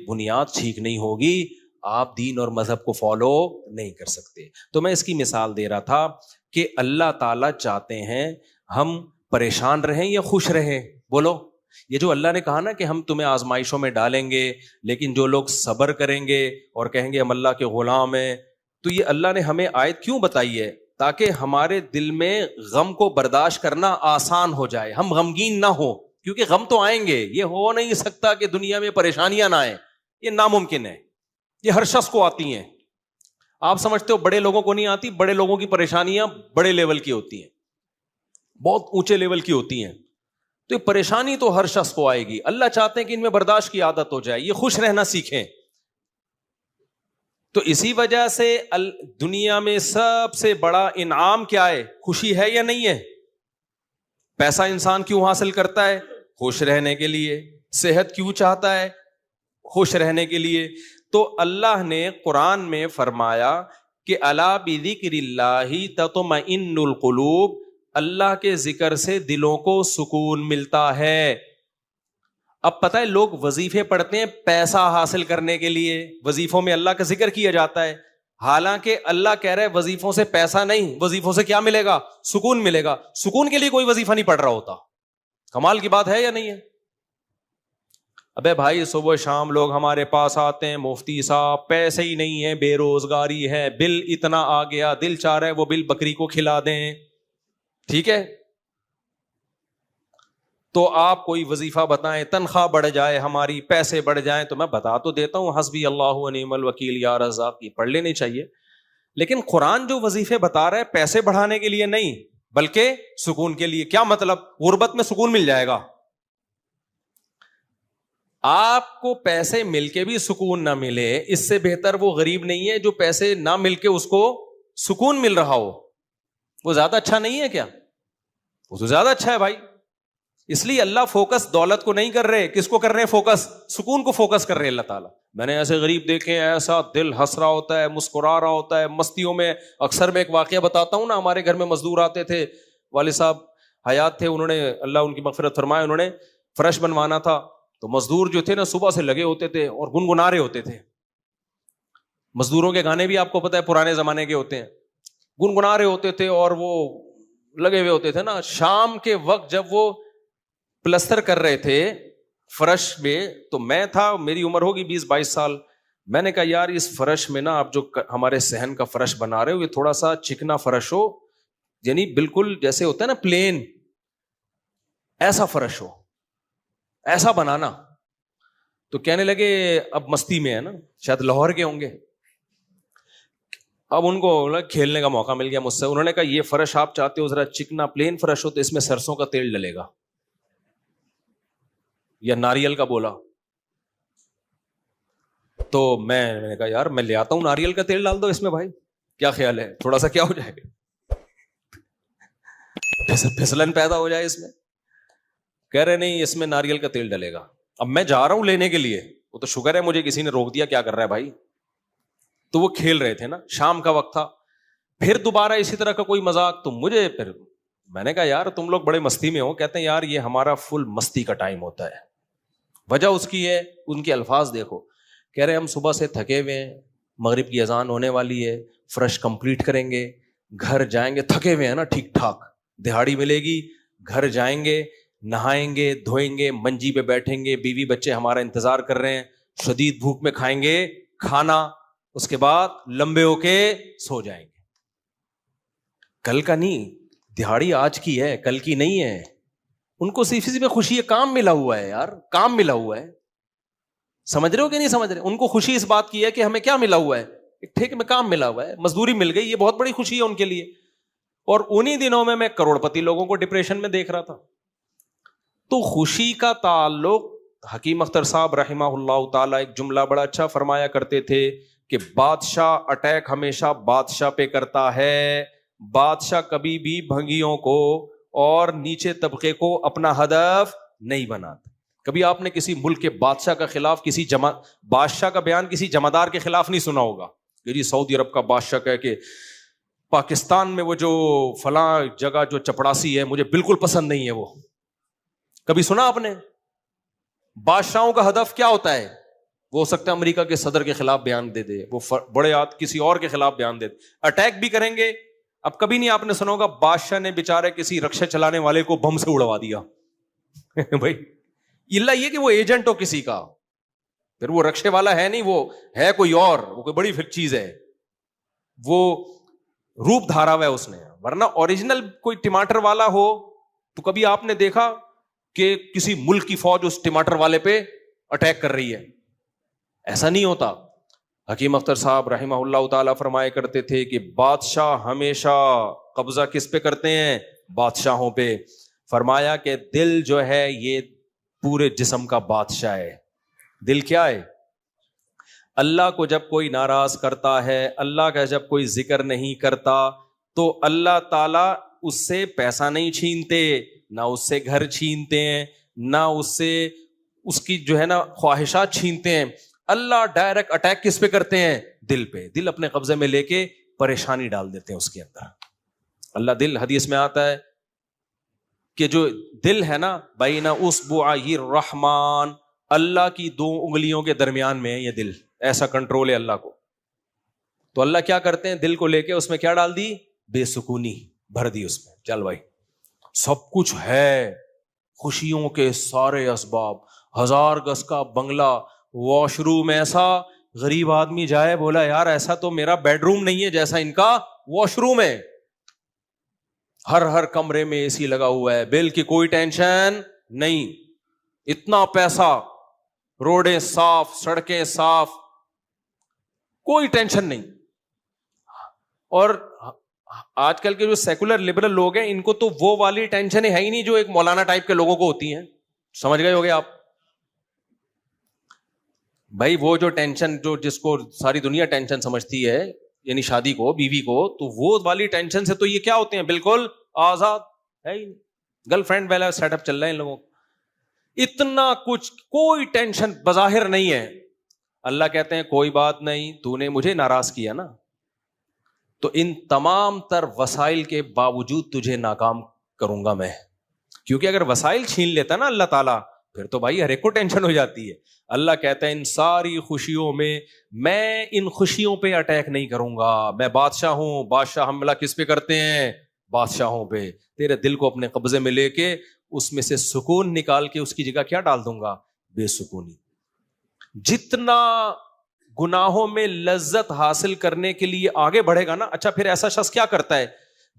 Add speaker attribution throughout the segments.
Speaker 1: بنیاد ٹھیک نہیں ہوگی آپ دین اور مذہب کو فالو نہیں کر سکتے. تو میں اس کی مثال دے رہا تھا کہ اللہ تعالیٰ چاہتے ہیں ہم پریشان رہیں یا خوش رہیں. بولو, یہ جو اللہ نے کہا نا کہ ہم تمہیں آزمائشوں میں ڈالیں گے لیکن جو لوگ صبر کریں گے اور کہیں گے ہم اللہ کے غلام ہیں, تو یہ اللہ نے ہمیں آیت کیوں بتائی ہے؟ تاکہ ہمارے دل میں غم کو برداشت کرنا آسان ہو جائے, ہم غمگین نہ ہو, کیونکہ غم تو آئیں گے. یہ ہو نہیں سکتا کہ دنیا میں پریشانیاں نہ آئیں, یہ ناممکن ہے. یہ ہر شخص کو آتی ہیں. آپ سمجھتے ہو بڑے لوگوں کو نہیں آتی؟ بڑے لوگوں کی پریشانیاں بڑے لیول کی ہوتی ہیں, بہت اونچے لیول کی ہوتی ہیں. تو یہ پریشانی تو ہر شخص کو آئے گی. اللہ چاہتے ہیں کہ ان میں برداشت کی عادت ہو جائے, یہ خوش رہنا سیکھیں. تو اسی وجہ سے دنیا میں سب سے بڑا انعام کیا ہے؟ خوشی ہے یا نہیں ہے؟ پیسہ انسان کیوں حاصل کرتا ہے؟ خوش رہنے کے لیے. صحت کیوں چاہتا ہے؟ خوش رہنے کے لیے. تو اللہ نے قرآن میں فرمایا کہ الا بذکر اللہ تطمئن القلوب, اللہ کے ذکر سے دلوں کو سکون ملتا ہے. اب پتہ ہے لوگ وظیفے پڑھتے ہیں پیسہ حاصل کرنے کے لیے, وظیفوں میں اللہ کا ذکر کیا جاتا ہے, حالانکہ اللہ کہہ رہا ہے وظیفوں سے پیسہ نہیں, وظیفوں سے کیا ملے گا؟ سکون ملے گا. سکون کے لیے کوئی وظیفہ نہیں پڑھ رہا ہوتا. کمال کی بات ہے یا نہیں ہے؟ ابے بھائی صبح شام لوگ ہمارے پاس آتے ہیں, مفتی صاحب پیسے ہی نہیں ہیں, بے روزگاری ہے, بل اتنا آ گیا, دل چاہ رہا ہے وہ بل بکری کو کھلا دیں. ٹھیک ہے, تو آپ کوئی وظیفہ بتائیں, تنخواہ بڑھ جائے ہماری, پیسے بڑھ جائیں. تو میں بتا تو دیتا ہوں حسبی اللہ و نعم الوکیل یا رزاق, یہ پڑھ لینی چاہیے. لیکن قرآن جو وظیفے بتا رہا ہے پیسے بڑھانے کے لیے نہیں بلکہ سکون کے لیے. کیا مطلب؟ غربت میں سکون مل جائے گا. آپ کو پیسے مل کے بھی سکون نہ ملے, اس سے بہتر وہ غریب نہیں ہے جو پیسے نہ مل کے اس کو سکون مل رہا ہو. وہ زیادہ اچھا نہیں ہے کیا؟ وہ تو زیادہ اچھا ہے بھائی. اس لیے اللہ فوکس دولت کو نہیں کر رہے, کس کو کر رہے ہیں فوکس؟ سکون کو فوکس کر رہے ہیں اللہ تعالیٰ. میں نے ایسے غریب دیکھے ہیں, ایسا دل ہنس رہا ہوتا ہے, مسکرا رہا ہوتا ہے مستیوں میں. اکثر میں ایک واقعہ بتاتا ہوں نا, ہمارے گھر میں مزدور آتے تھے, والد صاحب حیات تھے, انہوں نے اللہ ان کی مغفرت فرمائے, انہوں نے فرش بنوانا تھا. تو مزدور جو تھے نا صبح سے لگے ہوتے تھے اور گنگنا رہے ہوتے تھے. مزدوروں کے گانے بھی آپ کو پتہ ہے پرانے زمانے کے ہوتے ہیں, گنگنا رہے ہوتے تھے اور وہ لگے ہوئے ہوتے تھے نا. شام کے وقت جب وہ پلستر کر رہے تھے فرش میں, تو میں تھا, میری عمر ہوگی 20-22 سال. میں نے کہا یار اس فرش میں نا آپ جو ہمارے صحن کا فرش بنا رہے ہو یہ تھوڑا سا چکنا فرش ہو, یعنی بالکل جیسے ہوتا ہے نا پلین, ایسا فرش ہو, ایسا بنانا. تو کہنے لگے اب مستی میں ہے نا, شاید لاہور کے ہوں گے. اب ان کو کھیلنے کا موقع مل گیا مجھ سے. انہوں نے کہا یہ فرش آپ چاہتے ہو ذرا چکنا پلین فرش ہو تو اس میں سرسوں کا تیل ڈلے گا یا ناریل کا. بولا تو میں نے کہا یار میں لے آتا ہوں ناریل کا تیل, ڈال دو اس میں بھائی, کیا خیال ہے؟ تھوڑا سا کیا ہو جائے گا, پھسلن پیدا ہو جائے اس میں. کہہ رہے نہیں اس میں ناریل کا تیل ڈلے گا. اب میں جا رہا ہوں لینے کے لیے, وہ تو شکر ہے مجھے کسی نے روک دیا, کیا کر رہا ہے بھائی. تو وہ کھیل رہے تھے نا, شام کا وقت تھا. پھر دوبارہ اسی طرح کا کوئی مذاق, تو مجھے پھر میں نے کہا یار تم لوگ بڑے مستی میں ہو. کہتے ہیں یار یہ ہمارا فل مستی کا ٹائم ہوتا ہے. وجہ اس کی ہے, ان کے الفاظ دیکھو. کہہ رہے ہم صبح سے تھکے ہوئے ہیں, مغرب کی اذان ہونے والی ہے, فرش کمپلیٹ کریں گے, گھر جائیں گے, تھکے ہوئے ہیں نا ٹھیک ٹھاک, دہاڑی ملے گی, گھر جائیں گے, نہائیں گے, دھوئیں گے, منجی پہ بیٹھیں گے, بیوی بچے ہمارا انتظار کر رہے ہیں, شدید بھوک میں کھائیں گے کھانا, اس کے بعد لمبے ہو کے سو جائیں گے. کل کا نہیں, دہاڑی آج کی ہے, کل کی نہیں ہے. ان کو صرف اسی میں خوشی ہے, کام ملا ہوا ہے یار, کام ملا ہوا ہے. سمجھ رہے ہو کہ نہیں سمجھ رہے؟ ان کو خوشی اس بات کی ہے کہ ہمیں کیا ملا ہوا ہے, ایک ٹھیک میں کام ملا ہوا ہے, مزدوری مل گئی, یہ بہت بڑی خوشی ہے ان کے لیے. اور انہی دنوں میں کروڑ پتی لوگوں کو ڈپریشن میں دیکھ رہا تھا. تو خوشی کا تعلق, حکیم اختر صاحب رحمہ اللہ تعالیٰ ایک جملہ بڑا اچھا فرمایا کرتے تھے کہ بادشاہ اٹیک ہمیشہ بادشاہ پہ کرتا ہے, بادشاہ کبھی بھی بھنگیوں کو اور نیچے طبقے کو اپنا ہدف نہیں بناتا. کبھی آپ نے کسی ملک کے بادشاہ کا خلاف کسی بادشاہ کا بیان کسی جمعدار کے خلاف نہیں سنا ہوگا کہ جی سعودی عرب کا بادشاہ کہے کہ پاکستان میں وہ جو فلاں جگہ جو چپڑاسی ہے مجھے بالکل پسند نہیں ہے. وہ کبھی سنا آپ نے؟ بادشاہوں کا ہدف کیا ہوتا ہے؟ وہ ہو سکتا ہے امریکہ کے صدر کے خلاف بیان دے دے, وہ بڑے کسی اور کے خلاف بیان دے دے, اٹیک بھی کریں گے. اب کبھی نہیں آپ نے سنا ہوگا بادشاہ نے بیچارے کسی رکشا چلانے والے کو بم سے اڑوا دیا بھائی اللہ یہ کہ وہ ایجنٹ ہو کسی کا, پھر وہ رکشے والا ہے نہیں, وہ ہے کوئی اور, وہ کوئی بڑی چیز ہے, وہ روپ دھارا ہوا ہے اس نے. ورنہ اوریجنل کوئی ٹماٹر والا ہو تو کبھی آپ نے دیکھا کہ کسی ملک کی فوج اس ٹماٹر والے پہ اٹیک کر رہی ہے؟ ایسا نہیں ہوتا. حکیم اختر صاحب رحمہ اللہ تعالیٰ فرمایا کرتے تھے کہ بادشاہ ہمیشہ قبضہ کس پہ کرتے ہیں؟ بادشاہوں پہ. فرمایا کہ دل جو ہے یہ پورے جسم کا بادشاہ ہے. دل کیا ہے؟ اللہ کو جب کوئی ناراض کرتا ہے, اللہ کا جب کوئی ذکر نہیں کرتا, تو اللہ تعالیٰ اس سے پیسہ نہیں چھینتے, نہ اس سے گھر چھینتے ہیں, نہ اس سے اس کی جو ہے نا خواہشات چھینتے ہیں. اللہ ڈائریکٹ اٹیک کس پہ کرتے ہیں؟ دل پہ. دل اپنے قبضے میں لے کے پریشانی ڈال دیتے ہیں اس کے اندر. اللہ دل, حدیث میں آتا ہے کہ جو دل ہے نا بین اصبعی الرحمن, اللہ کی 2 انگلیوں کے درمیان میں ہے یہ دل, ایسا کنٹرول ہے اللہ کو. تو اللہ کیا کرتے ہیں؟ دل کو لے کے اس میں کیا ڈال دی؟ بے سکونی بھر دی اس میں. چل بھائی سب کچھ ہے, خوشیوں کے سارے اسباب, 1000 گز کا بنگلہ, واش روم ایسا, غریب آدمی جائے بولا یار ایسا تو میرا بیڈ روم نہیں ہے جیسا ان کا واش روم ہے. ہر کمرے میں اے سی لگا ہوا ہے, بل کی کوئی ٹینشن نہیں, اتنا پیسہ, روڈیں صاف, سڑکیں صاف, کوئی ٹینشن نہیں. اور آج کل کے جو سیکولر لبرل لوگ ہیں ان کو تو وہ والی ٹینشن ہے ہی نہیں جو ایک مولانا ٹائپ کے لوگوں کو ہوتی ہیں. سمجھ گئے ہوگے آپ بھائی, وہ جو ٹینشن جو جس کو ساری دنیا ٹینشن سمجھتی ہے, یعنی شادی کو, بیوی کو, تو وہ والی ٹینشن سے تو یہ کیا ہوتے ہیں؟ بالکل آزاد ہے ہی. گرل فرینڈ والا سیٹ اپ چل رہا ہے ان لوگوں کو, اتنا کچھ, کوئی ٹینشن بظاہر نہیں ہے. اللہ کہتے ہیں کوئی بات نہیں, تو نے مجھے ناراض کیا نا, تو ان تمام تر وسائل کے باوجود تجھے ناکام کروں گا میں. کیونکہ اگر وسائل چھین لیتا نا اللہ تعالیٰ, پھر تو بھائی ہر ایک کو ٹینشن ہو جاتی ہے. اللہ کہتا ہے ان ساری خوشیوں میں ان خوشیوں پہ اٹیک نہیں کروں گا, میں بادشاہ ہوں. بادشاہ حملہ کس پہ کرتے ہیں؟ بادشاہوں پہ. تیرے دل کو اپنے قبضے میں لے کے اس میں سے سکون نکال کے اس کی جگہ کیا ڈال دوں گا؟ بے سکونی. جتنا گناہوں میں لذت حاصل کرنے کے لیے آگے بڑھے گا نا, اچھا پھر ایسا شخص کیا کرتا ہے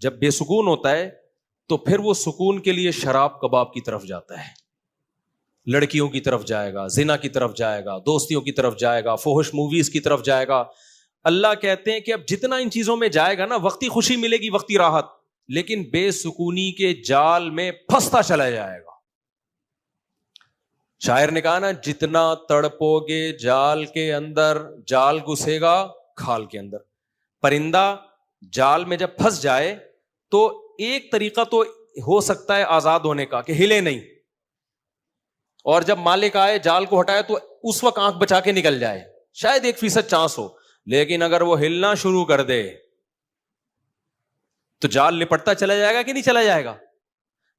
Speaker 1: جب بے سکون ہوتا ہے؟ تو پھر وہ سکون کے لیے شراب کباب کی طرف جاتا ہے, لڑکیوں کی طرف جائے گا, زنا کی طرف جائے گا, دوستیوں کی طرف جائے گا, فحش موویز کی طرف جائے گا. اللہ کہتے ہیں کہ اب جتنا ان چیزوں میں جائے گا نا, وقتی خوشی ملے گی, وقتی راحت, لیکن بے سکونی کے جال میں پھنستا چلا جائے گا. شاعر نے کہا نا, جتنا تڑپو گے جال کے اندر, جال گھسے گا کھال کے اندر. پرندہ جال میں جب پھنس جائے تو ایک طریقہ تو ہو سکتا ہے آزاد ہونے کا کہ ہلے نہیں, اور جب مالک آئے جال کو ہٹائے تو اس وقت آنکھ بچا کے نکل جائے, شاید 1% چانس ہو. لیکن اگر وہ ہلنا شروع کر دے تو جال لپٹتا چلا جائے گا کہ نہیں چلا جائے گا؟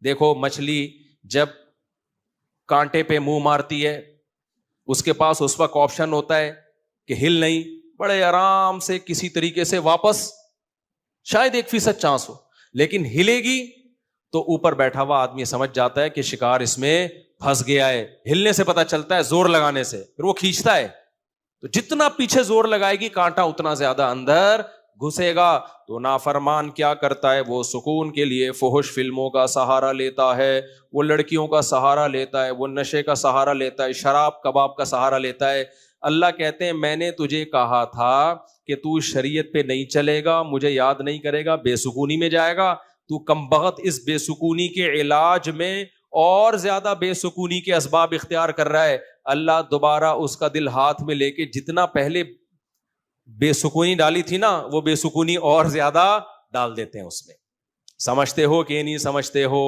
Speaker 1: دیکھو مچھلی جب کانٹے پہ منہ مارتی ہے, اس کے پاس اس وقت آپشن ہوتا ہے کہ ہل نہیں, بڑے آرام سے کسی طریقے سے واپس, شاید 1% چانس ہو. لیکن ہلے گی تو اوپر بیٹھا ہوا آدمی سمجھ جاتا ہے کہ شکار اس میں پھنس گیا ہے. ہلنے سے پتا چلتا ہے, زور لگانے سے, پھر وہ کھینچتا ہے. تو جتنا پیچھے زور لگائے گی کانٹا اتنا زیادہ اندر گھسے گا. تو نافرمان کیا کرتا ہے؟ وہ سکون کے لیے فحش فلموں کا سہارا لیتا ہے, وہ لڑکیوں کا سہارا لیتا ہے, وہ نشے کا سہارا لیتا ہے, شراب کباب کا سہارا لیتا ہے. اللہ کہتے ہیں میں نے تجھے کہا تھا کہ تو شریعت پہ نہیں چلے گا, مجھے یاد نہیں کرے گا, بے سکونی میں جائے گا. تو کمبخت اس بے سکونی کے علاج میں اور زیادہ بے سکونی کے اسباب اختیار کر رہا ہے. اللہ دوبارہ اس کا دل ہاتھ میں لے کے جتنا پہلے بے سکونی ڈالی تھی نا, وہ بے سکونی اور زیادہ ڈال دیتے ہیں اس میں. سمجھتے ہو کہ نہیں سمجھتے ہو؟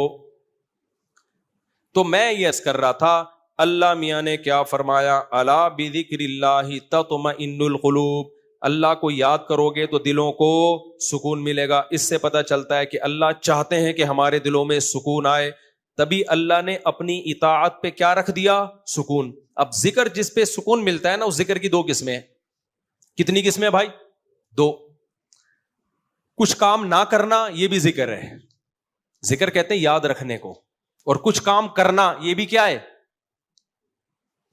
Speaker 1: تو میں یہ عرض کر رہا تھا, اللہ میاں نے کیا فرمایا, الا بذکر اللہ تطمئن القلوب, اللہ کو یاد کرو گے تو دلوں کو سکون ملے گا. اس سے پتہ چلتا ہے کہ اللہ چاہتے ہیں کہ ہمارے دلوں میں سکون آئے, تبھی اللہ نے اپنی اطاعت پہ کیا رکھ دیا؟ سکون. اب ذکر جس پہ سکون ملتا ہے نا, اس ذکر کی دو قسمیں ہیں. کتنی قسمیں بھائی؟ دو. کچھ کام نہ کرنا یہ بھی ذکر ہے, ذکر کہتے ہیں یاد رکھنے کو, اور کچھ کام کرنا یہ بھی کیا ہے؟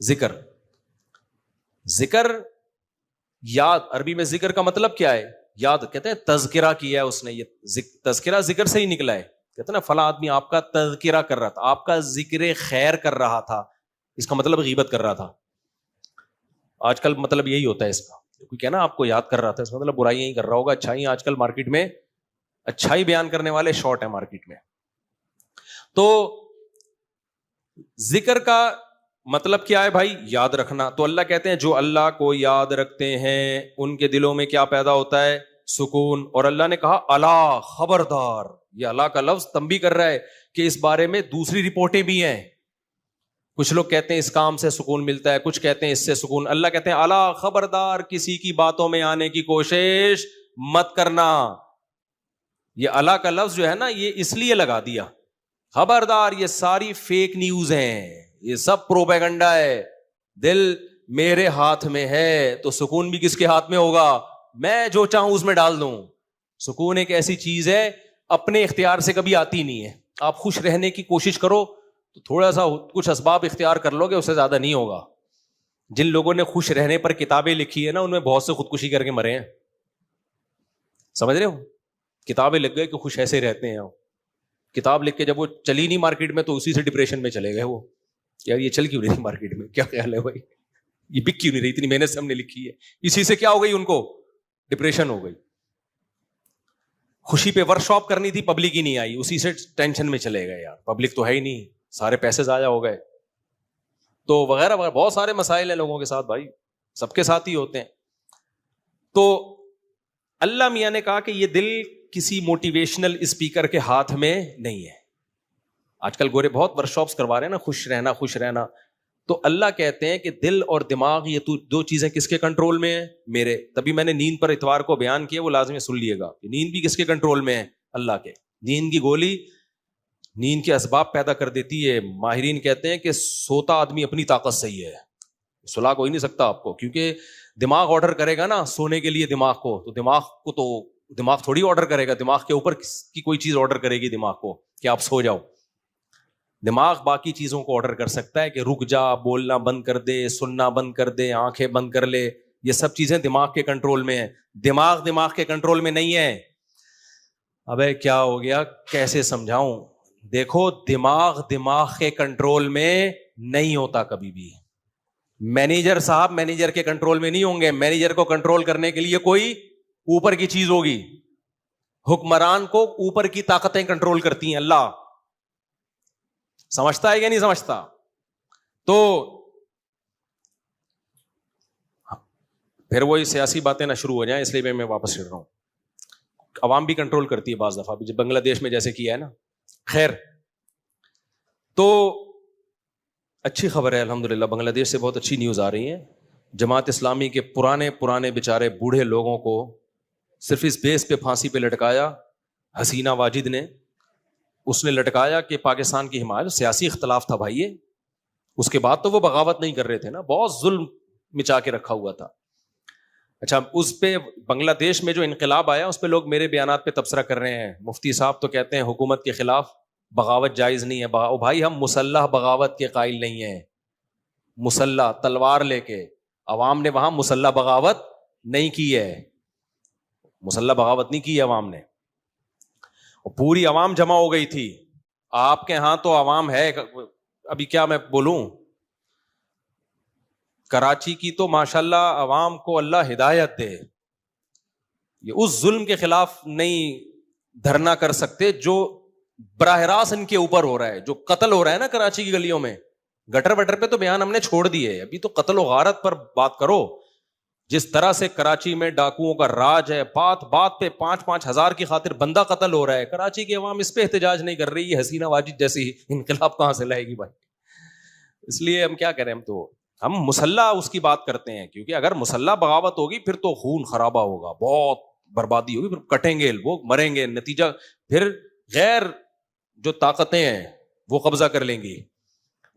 Speaker 1: ذکر. ذکر یاد, عربی میں ذکر کا مطلب کیا ہے؟ یاد. کہتے ہیں تذکرہ کیا ہے اس نے, یہ تذکرہ ذکر سے ہی نکلا ہے. کہتے ہیں نا فلاں آدمی آپ کا تذکرہ کر رہا تھا, آپ کا ذکر خیر کر رہا تھا, اس کا مطلب غیبت کر رہا تھا. آج کل مطلب یہی ہوتا ہے اس کا, کوئی کہنا آپ کو یاد کر رہا تھا, اس کا مطلب برائیاں ہی کر رہا ہوگا. اچھائی آج کل مارکیٹ میں اچھائی بیان کرنے والے شارٹ ہیں مارکیٹ میں. تو ذکر کا مطلب کیا ہے بھائی؟ یاد رکھنا. تو اللہ کہتے ہیں جو اللہ کو یاد رکھتے ہیں ان کے دلوں میں کیا پیدا ہوتا ہے؟ سکون. اور اللہ نے کہا الا, خبردار. یہ اللہ کا لفظ تنبیہ کر رہا ہے کہ اس بارے میں دوسری رپورٹیں بھی ہیں. کچھ لوگ کہتے ہیں اس کام سے سکون ملتا ہے, کچھ کہتے ہیں اس سے سکون. اللہ کہتے ہیں الا, خبردار, کسی کی باتوں میں آنے کی کوشش مت کرنا. یہ اللہ کا لفظ جو ہے نا, یہ اس لیے لگا دیا, خبردار, یہ ساری فیک نیوز ہیں, یہ سب پروپیگنڈا ہے. دل میرے ہاتھ میں ہے تو سکون بھی کس کے ہاتھ میں ہوگا؟ میں جو چاہوں اس میں ڈال دوں. سکون ایک ایسی چیز ہے اپنے اختیار سے کبھی آتی نہیں ہے. آپ خوش رہنے کی کوشش کرو تو تھوڑا سا کچھ اسباب اختیار کر لو گے, اس سے زیادہ نہیں ہوگا. جن لوگوں نے خوش رہنے پر کتابیں لکھی ہے نا, ان میں بہت سے خودکشی کر کے مرے ہیں. سمجھ رہے ہو؟ کتابیں لکھ گئے کہ خوش ایسے رہتے ہیں. کتاب لکھ کے جب وہ چلی نہیں مارکیٹ میں تو اسی سے ڈپریشن میں چلے گئے. وہ یار یہ چل کیوں نہیں مارکیٹ میں, کیا خیال ہے بھائی, یہ بک کیوں نہیں رہی, اتنی محنت سے ہم نے لکھی ہے, اسی سے کیا ہو گئی ان کو؟ ڈپریشن ہو گئی. خوشی پہ ورک شاپ کرنی تھی, پبلک ہی نہیں آئی, اسی سے ٹینشن میں چلے گئے. یار پبلک تو ہے ہی نہیں, سارے پیسے ضائع ہو گئے. تو وغیرہ وغیرہ بہت سارے مسائل ہیں لوگوں کے ساتھ بھائی, سب کے ساتھ ہی ہوتے ہیں. تو اللہ میاں نے کہا کہ یہ دل کسی موٹیویشنل اسپیکر کے ہاتھ میں نہیں ہے. آج کل گورے بہت ورک شاپس کروا رہے ہیں نا, خوش رہنا خوش رہنا. تو اللہ کہتے ہیں کہ دل اور دماغ یہ دو چیزیں کس کے کنٹرول میں ہیں؟ میرے. تبھی میں نے نیند پر اتوار کو بیان کیا, وہ لازمی سن لیے گا. نیند بھی کس کے کنٹرول میں ہے؟ اللہ کے. نیند کی گولی نیند کے اسباب پیدا کر دیتی ہے. ماہرین کہتے ہیں کہ سوتا آدمی اپنی طاقت سے ہی ہے, سلا کوئی نہیں سکتا آپ کو, کیونکہ دماغ آرڈر کرے گا نا سونے کے لیے دماغ کو, تو دماغ تھوڑی آرڈر کرے گا, دماغ کے اوپر کی کوئی چیز آرڈر کرے گی دماغ کو کہ آپ سو جاؤ. دماغ باقی چیزوں کو آرڈر کر سکتا ہے کہ رک جا, بولنا بند کر دے, سننا بند کر دے, آنکھیں بند کر لے. یہ سب چیزیں دماغ کے کنٹرول میں ہیں. دماغ کے کنٹرول میں نہیں ہے. ابے کیا ہو گیا, کیسے سمجھاؤں؟ دیکھو, دماغ کے کنٹرول میں نہیں ہوتا کبھی بھی. مینیجر صاحب مینیجر کے کنٹرول میں نہیں ہوں گے. مینیجر کو کنٹرول کرنے کے لیے کوئی اوپر کی چیز ہوگی. حکمران کو اوپر کی طاقتیں کنٹرول کرتی ہیں. اللہ سمجھتا ہے یا نہیں سمجھتا؟ تو پھر وہی سیاسی باتیں نہ شروع ہو جائیں, اس لیے میں واپس چل رہا ہوں. عوام بھی کنٹرول کرتی ہے بعض دفعہ بھی, جب بنگلہ دیش میں جیسے کیا ہے نا. خیر, تو اچھی خبر ہے الحمدللہ, بنگلہ دیش سے بہت اچھی نیوز آ رہی ہے. جماعت اسلامی کے پرانے بیچارے بوڑھے لوگوں کو صرف اس بیس پہ پھانسی پہ لٹکایا حسینہ واجد نے. اس نے لٹکایا کہ پاکستان کی حمایت, سیاسی اختلاف تھا بھائی یہ. اس کے بعد تو وہ بغاوت نہیں کر رہے تھے نا, بہت ظلم مچا کے رکھا ہوا تھا. اچھا, اس پہ بنگلہ دیش میں جو انقلاب آیا اس پہ لوگ میرے بیانات پہ تبصرہ کر رہے ہیں. مفتی صاحب تو کہتے ہیں حکومت کے خلاف بغاوت جائز نہیں ہے. بھائی ہم مسلح بغاوت کے قائل نہیں ہیں. مسلح تلوار لے کے, عوام نے وہاں مسلح بغاوت نہیں کی ہے. مسلح بغاوت نہیں کی ہے عوام نے. پوری عوام جمع ہو گئی تھی. آپ کے ہاں تو عوام ہے, ابھی کیا میں بولوں, کراچی کی تو ماشاءاللہ عوام کو اللہ ہدایت دے, یہ اس ظلم کے خلاف نہیں دھرنا کر سکتے جو براہ راست ان کے اوپر ہو رہا ہے. جو قتل ہو رہا ہے نا کراچی کی گلیوں میں, گٹر وٹر پہ تو بیان ہم نے چھوڑ دیے, ابھی تو قتل و غارت پر بات کرو. جس طرح سے کراچی میں ڈاکوؤں کا راج ہے, بات بات پہ 5-5 ہزار کی خاطر بندہ قتل ہو رہا ہے. کراچی کی عوام اس پہ احتجاج نہیں کر رہی. یہ حسینہ واجد جیسی انقلاب کہاں سے لائے گی بھائی؟ اس لیے ہم کیا کریں, ہم مسلح اس کی بات کرتے ہیں, کیونکہ اگر مسلح بغاوت ہوگی پھر تو خون خرابہ ہوگا, بہت بربادی ہوگی, پھر کٹیں گے وہ, مریں گے, نتیجہ پھر غیر جو طاقتیں ہیں وہ قبضہ کر لیں گی.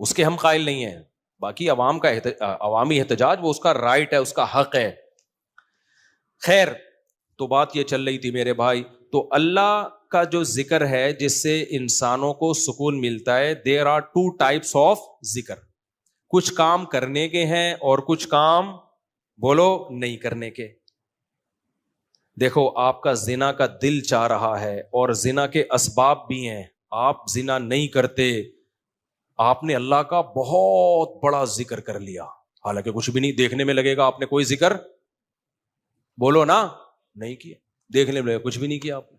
Speaker 1: اس کے ہم قائل نہیں ہیں. باقی عوام کا عوامی احتجاج وہ اس کا رائٹ ہے, اس کا حق ہے. خیر, تو بات یہ چل رہی تھی میرے بھائی, تو اللہ کا جو ذکر ہے جس سے انسانوں کو سکون ملتا ہے, دیر آر 2 types آف ذکر. کچھ کام کرنے کے ہیں اور کچھ کام بولو نہیں کرنے کے. دیکھو آپ کا زنا کا دل چاہ رہا ہے اور زنا کے اسباب بھی ہیں, آپ زنا نہیں کرتے, آپ نے اللہ کا بہت بڑا ذکر کر لیا, حالانکہ کچھ بھی نہیں, دیکھنے میں لگے گا آپ نے کوئی ذکر بولو نا نہیں کیا, دیکھنے میں لگے کچھ بھی نہیں کیا آپ نے.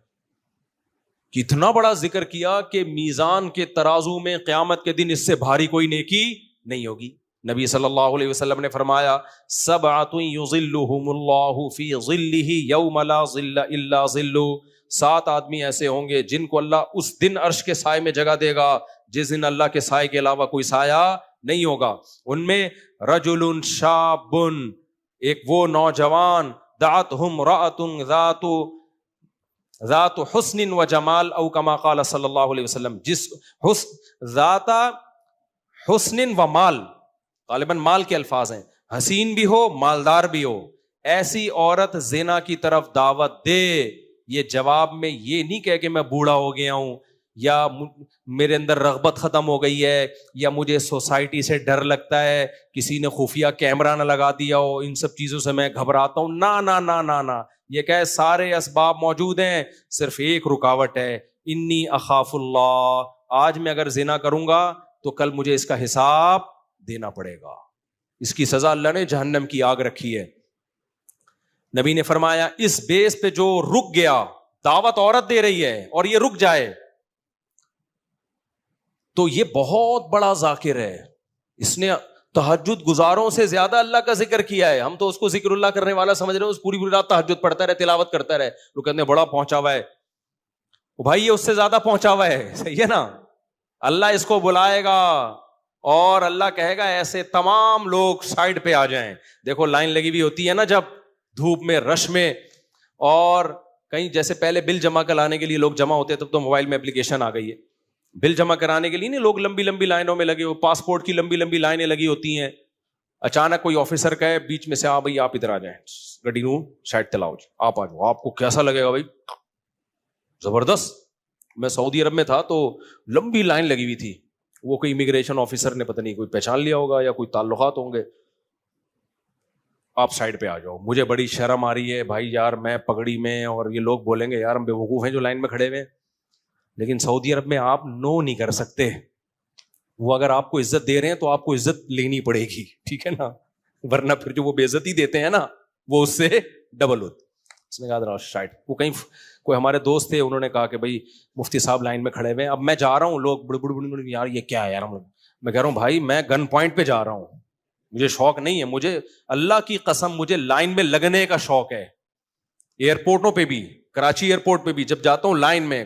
Speaker 1: کتنا بڑا ذکر کیا کہ میزان کے ترازو میں قیامت کے دن اس سے بھاری کوئی نیکی نہیں ہوگی. نبی صلی اللہ علیہ وسلم نے فرمایا, سبعۃ یظلھم اللہ فی ظلہ یوم لا ظل الا ظلہ, 7 آدمی ایسے ہوں گے جن کو اللہ اس دن عرش کے سائے میں جگہ دے گا جس دن اللہ کے سائے کے علاوہ کوئی سایہ نہیں ہوگا. ان میں رجل شاب, ایک وہ نوجوان, دعتہ امرأۃ ذات حسن و جمال, او کما قال صلی اللہ علیہ وسلم, جس ذات حسن و مال, غالباً مال کے الفاظ ہیں, حسین بھی ہو مالدار بھی ہو, ایسی عورت زنا کی طرف دعوت دے. یہ جواب میں یہ نہیں کہے کہ میں بوڑھا ہو گیا ہوں, یا میرے اندر رغبت ختم ہو گئی ہے, یا مجھے سوسائٹی سے ڈر لگتا ہے, کسی نے خفیہ کیمرہ نہ لگا دیا ہو, ان سب چیزوں سے میں گھبراتا ہوں. نا نا نا نا نا, یہ کہ سارے اسباب موجود ہیں, صرف ایک رکاوٹ ہے, انی اخاف اللہ, آج میں اگر زنا کروں گا تو کل مجھے اس کا حساب دینا پڑے گا, اس کی سزا اللہ نے جہنم کی آگ رکھی ہے. نبی نے فرمایا اس بیس پہ جو رک گیا, دعوت عورت دے رہی ہے اور یہ رک جائے تو یہ بہت بڑا ذاکر ہے, اس نے تہجد گزاروں سے زیادہ اللہ کا ذکر کیا ہے. ہم تو اس کو ذکر اللہ کرنے والا سمجھ رہے ہیں, اس پوری رات تہجد پڑھتا رہے, تلاوت کرتا رہے, لوگ کہتے ہیں بڑا پہنچا ہوا ہے. بھائی یہ اس سے زیادہ پہنچا ہوا ہے, صحیح ہے نا. اللہ اس کو بلائے گا اور اللہ کہے گا ایسے تمام لوگ سائڈ پہ آ جائیں. دیکھو لائن لگی ہوئی ہوتی ہے نا جب دھوپ میں, رش میں, اور کہیں جیسے پہلے بل جمع کرانے کے لیے لوگ جمع ہوتے, تب تو موبائل میں اپلیکیشن آ گئی ہے, بل جمع کرانے کے لیے نہیں لوگ لمبی لمبی لائنوں میں لگے ہوئے, پاسپورٹ کی لمبی لمبی لائنیں لگی ہوتی ہیں. اچانک کوئی آفیسر کہے بیچ میں سے, ہاں بھائی آپ ادھر آ جائیں, گڈی نو سائڈ چلاؤ, آپ آ جاؤ. آپ کو کیسا لگے گا بھائی؟ زبردست. میں سعودی عرب میں تھا تو لمبی لائن لگی ہوئی تھی, وہ کوئی امیگریشن آفیسر نے پتہ نہیں کوئی پہچان لیا ہوگا یا کوئی تعلقات ہوں گے, آپ سائڈ پہ آ جاؤ. مجھے بڑی شرم آ رہی ہے بھائی یار, میں پگڑی میں, اور یہ لوگ بولیں گے یار ہم بے وقوف ہیں جو لائن میں کھڑے ہوئے ہیں, لیکن سعودی عرب میں آپ نو نہیں کر سکتے. وہ اگر آپ کو عزت دے رہے ہیں تو آپ کو عزت لینی پڑے گی, ٹھیک ہے نا, ورنہ پھر جو وہ بے عزتی دیتے ہیں نا وہ اس سے ڈبل ہوتی. اس نے کہا شاید وہ کہیں کوئی ہمارے دوست تھے, انہوں نے کہا کہ بھائی مفتی صاحب لائن میں کھڑے ہوئے, اب میں جا رہا ہوں, لوگ بڑے بڑے یار یہ کیا ہے یار, میں کہہ رہا ہوں بھائی میں گن پوائنٹ پہ جا رہا ہوں, مجھے شوق نہیں ہے, مجھے اللہ کی قسم مجھے لائن میں لگنے کا شوق ہے. ایئرپورٹوں پہ بھی, کراچی ایئرپورٹ پہ بھی جب جاتا ہوں لائن میں,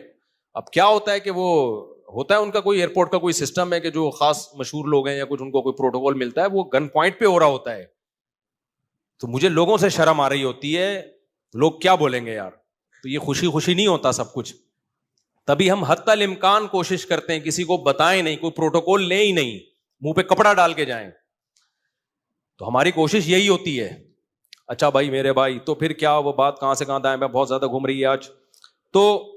Speaker 1: اب کیا ہوتا ہے کہ وہ ہوتا ہے ان کا کوئی ایئرپورٹ کا کوئی سسٹم ہے کہ جو خاص مشہور لوگ ہیں یا کچھ ان کو کوئی پروٹوکول ملتا ہے, وہ گن پوائنٹ پہ ہو رہا ہوتا ہے, تو مجھے لوگوں سے شرم آ رہی ہوتی ہے, لوگ کیا بولیں گے یار, تو یہ خوشی خوشی نہیں ہوتا سب کچھ. تبھی ہم حتی الامکان کوشش کرتے ہیں کسی کو بتائیں نہیں, کوئی پروٹوکول لیں ہی نہیں, منہ پہ کپڑا ڈال کے جائیں, تو ہماری کوشش یہی ہوتی ہے. اچھا بھائی میرے بھائی, تو پھر کیا وہ بات کہاں سے کہاں دائیں, میں بہت زیادہ گھوم رہی ہے آج. تو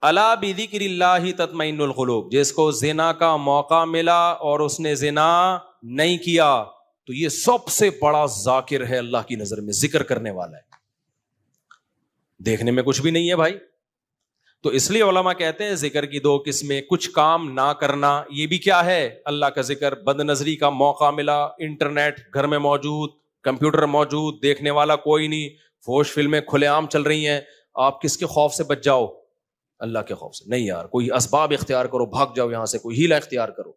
Speaker 1: الا بذکر اللہ تطمئن القلوب, جس کو زنا کا موقع ملا اور اس نے زنا نہیں کیا تو یہ سب سے بڑا ذاکر ہے اللہ کی نظر میں, ذکر کرنے والا ہے, دیکھنے میں کچھ بھی نہیں ہے بھائی. تو اس لیے علماء کہتے ہیں ذکر کی 2 قسمیں, کچھ کام نہ کرنا, یہ بھی کیا ہے اللہ کا ذکر. بد نظری کا موقع ملا, انٹرنیٹ گھر میں موجود, کمپیوٹر موجود, دیکھنے والا کوئی نہیں, فوش فلمیں کھلے عام چل رہی ہیں, آپ کس کے خوف سے بچ جاؤ؟ اللہ کے خوف سے. نہیں یار, کوئی اسباب اختیار کرو, بھاگ جاؤ یہاں سے, کوئی ہیلا اختیار کرو.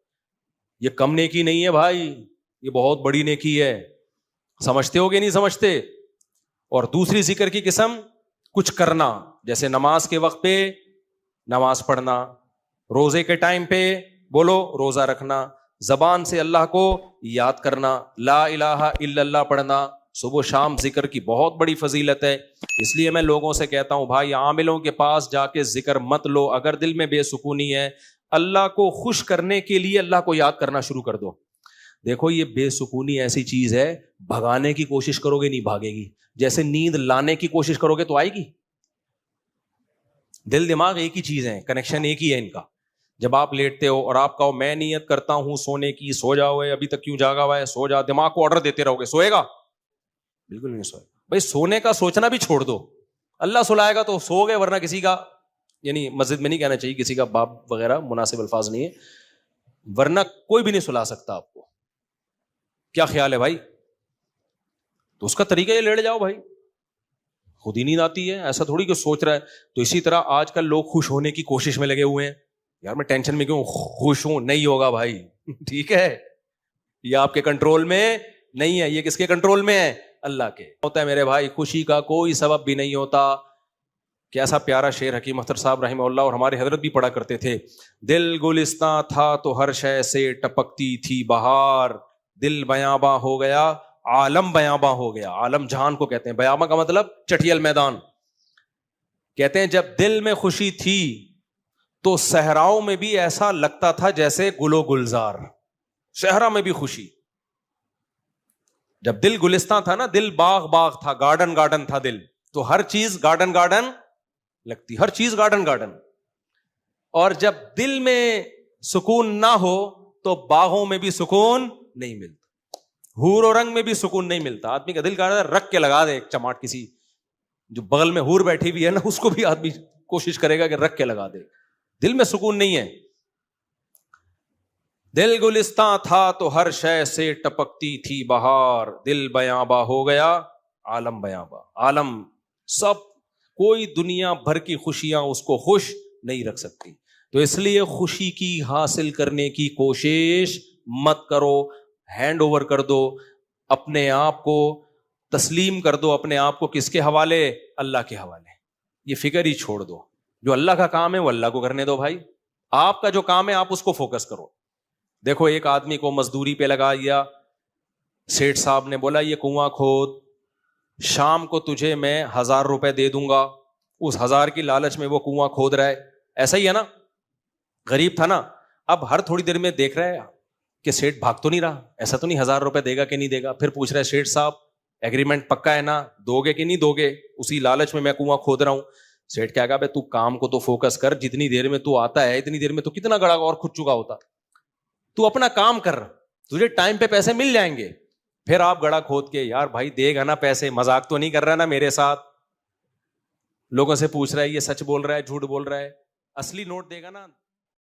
Speaker 1: یہ کم نیکی نہیں ہے بھائی, یہ بہت بڑی نیکی ہے. سمجھتے ہو کہ نہیں سمجھتے؟ اور دوسری ذکر کی قسم کچھ کرنا, جیسے نماز کے وقت پہ نماز پڑھنا, روزے کے ٹائم پہ بولو روزہ رکھنا, زبان سے اللہ کو یاد کرنا, لا الہ الا اللہ پڑھنا, صبح شام ذکر کی بہت بڑی فضیلت ہے. اس لیے میں لوگوں سے کہتا ہوں بھائی عاملوں کے پاس جا کے ذکر مت لو, اگر دل میں بے سکونی ہے, اللہ کو خوش کرنے کے لیے اللہ کو یاد کرنا شروع کر دو. دیکھو یہ بے سکونی ایسی چیز ہے, بھگانے کی کوشش کرو گے نہیں بھاگے گی, جیسے نیند لانے کی کوشش کرو گے تو آئے گی. دل دماغ ایک ہی چیز ہے, کنیکشن ایک ہی ہے ان کا. جب آپ لیٹتے ہو اور آپ کہو میں نیت کرتا ہوں سونے کی, سو جاؤ, ابھی تک کیوں جاگا ہوا ہے, سو جا, دماغ کو آرڈر دیتے رہو گے, سوئے گا؟ بالکل نہیں سوئے گا. بھائی سونے کا سوچنا بھی چھوڑ دو, اللہ سلائے گا تو سو گئے, ورنہ کسی کا, یعنی مسجد میں نہیں کہنا چاہیے, کسی کا باپ وغیرہ مناسب الفاظ نہیں ہے, ورنہ کوئی بھی نہیں سلا سکتا آپ کو. کیا خیال ہے بھائی؟ تو اس کا طریقہ یہ لیٹ جاؤ بھائی, خود ہی نیند آتی ہے, ایسا تھوڑی کہ سوچ رہا ہے. تو اسی طرح آج کل لوگ خوش ہونے کی کوشش میں لگے ہوئے ہیں, یار میں ٹینشن میں کیوں خوش ہوں, نہیں ہوگا بھائی. ٹھیک ہے, یہ آپ کے کنٹرول میں نہیں ہے, یہ کس کے کنٹرول میں ہے؟ اللہ کے. ہوتا ہے میرے بھائی, خوشی کا کوئی سبب بھی نہیں ہوتا. کیسا پیارا شعر حکیم اختر صاحب رحمہ اللہ اور ہمارے حضرت بھی پڑھا کرتے تھے. دل گلستاں تھا تو ہر شے سے ٹپکتی تھی بہار, دل بیاباں ہو گیا عالم بیاباں ہو گیا. عالم جہان کو کہتے ہیں, بیاباں کا مطلب چٹیل میدان. کہتے ہیں جب دل میں خوشی تھی تو صحراؤں میں بھی ایسا لگتا تھا جیسے گل و گلزار. صحرا میں بھی خوشی, جب دل گلستان تھا نا, دل باغ باغ تھا, گارڈن گارڈن تھا دل, تو ہر چیز گارڈن گارڈن لگتی, ہر چیز گارڈن گارڈن. اور جب دل میں سکون نہ ہو تو باغوں میں بھی سکون نہیں ملتا, حور و رنگ میں بھی سکون نہیں ملتا. آدمی کا دل کہہ رہا ہے رکھ کے لگا دے ایک چماٹ, کسی جو بغل میں حور بیٹھی ہوئی ہے نا اس کو بھی آدمی کوشش کرے گا کہ رکھ کے لگا دے, دل میں سکون نہیں ہے. دل گلستاں تھا تو ہر شے سے ٹپکتی تھی بہار, دل بیاباں ہو گیا عالم بیاباں. عالم سب, کوئی دنیا بھر کی خوشیاں اس کو خوش نہیں رکھ سکتی. تو اس لیے خوشی کی حاصل کرنے کی کوشش مت کرو, ہینڈ اوور کر دو اپنے آپ کو, تسلیم کر دو اپنے آپ کو. کس کے حوالے؟ اللہ کے حوالے. یہ فکر ہی چھوڑ دو, جو اللہ کا کام ہے وہ اللہ کو کرنے دو بھائی. آپ کا جو کام ہے آپ اس کو فوکس کرو. دیکھو ایک آدمی کو مزدوری پہ لگا دیا, سیٹھ صاحب نے بولا یہ کنواں کھود, شام کو تجھے میں 1000 روپے دے دوں گا. اس 1000 کی لالچ میں وہ کنواں کھود رہا ہے. ایسا ہی ہے نا, غریب تھا نا, اب ہر تھوڑی دیر میں دیکھ رہا ہے کہ سیٹھ بھاگ تو نہیں رہا, ایسا تو نہیں 1000 روپے دے گا کہ نہیں دے گا. پھر پوچھ رہا ہے سیٹھ صاحب ایگریمنٹ پکا ہے نا, دو گے کہ نہیں دو گے؟ اسی لالچ میں کنواں کھود رہا ہوں. سیٹھ کیا کہا بھائی تو کام کو تو فوکس کر, جتنی دیر میں تو آتا ہے اتنی دیر میں تو کتنا گڑا اور کھد چکا ہوتا. تو اپنا کام کر, تجھے ٹائم پہ پیسے مل جائیں گے. پھر آپ گڑا کھود کے, یار بھائی دے گا نا پیسے, مذاق تو نہیں کر رہا نا میرے ساتھ. لوگوں سے پوچھ رہا ہے یہ سچ بول رہا ہے جھوٹ بول رہا ہے, اصلی نوٹ دے گا نا.